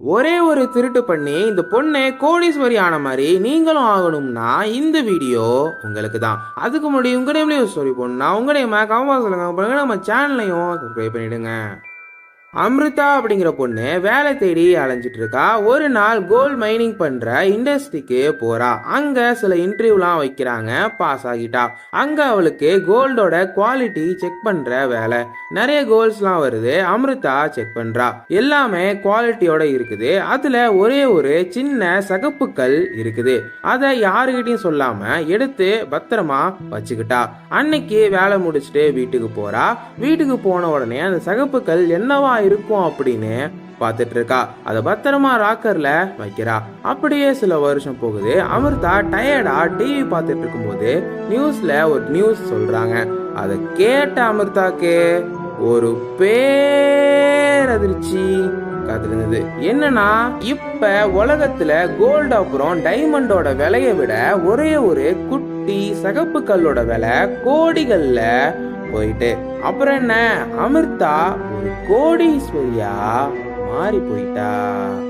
ஒரே ஒரு திருட்டு பண்ணி இந்த பொண்ணு கோடீஸ்வரி ஆன மாதிரி நீங்களும் ஆகணும்னா இந்த வீடியோ உங்களுக்கு தான். அதுக்கு முன்னாடி உங்களுடைய ஸ்டோரி போடணும்னா உங்களுடைய கமெண்ட் சொல்லுங்க, நம்ம சேனலையும் சப்ஸ்கிரைப் பண்ணிடுங்க. அமிர்தா அப்படிங்கிற பொண்ணு வேலை தேடி அலைஞ்சிட்டு இருக்கா. ஒரு நாள் கோல்ட் மைனிங் பண்ற இண்டஸ்ட்ரிக்கு போறா. அங்க சில இன்டர்வியூலாம் வைக்கிறாங்க. பாஸ் ஆகிட்டா. அங்க அவளுக்கு கோல்டோட குவாலிட்டி செக் பண்ற வேலை. நிறைய கோல்ஸ்லாம் வருது. அமிர்தா செக் பண்றா. எல்லாமே குவாலிட்டியோட இருக்குது. அதுல ஒரே ஒரு சின்ன சகப்புக்கள் இருக்குது. அதை யாருகிட்டையும் சொல்லாம எடுத்து பத்திரமா வச்சுக்கிட்டா. அன்னைக்கு வேலை முடிச்சுட்டு வீட்டுக்கு போறா. வீட்டுக்கு போன உடனே அந்த சகப்புக்கள் என்னவா இருக்கும் அப்படின்னு பார்த்துட்டு இருக்கா. அதை பத்திரமா ராக்கர்ல வைக்கிறா. அப்படியே சில வருஷம் போகுது. அமிர்தா டயர்டா டிவி பார்த்துட்டு இருக்கும்போது நியூஸ்ல ஒரு நியூஸ் சொல்றாங்க. அதை கேட்ட அமிர்தாக்கு ஒரு பேரதிர்ச்சி காத்திருந்தது. என்னன்னா, இப்ப உலகத்துல கோல்டு அப்புறம் டைமண்டோட விலையை விட ஒரே ஒரு குட்டி சகப்பு கல்லோட விலை கோடிகள்ல போயிட்டு, அப்புறம் என்ன, அமிர்தா ஒரு கோடீஸ்வரியா மாறி போயிட்டா.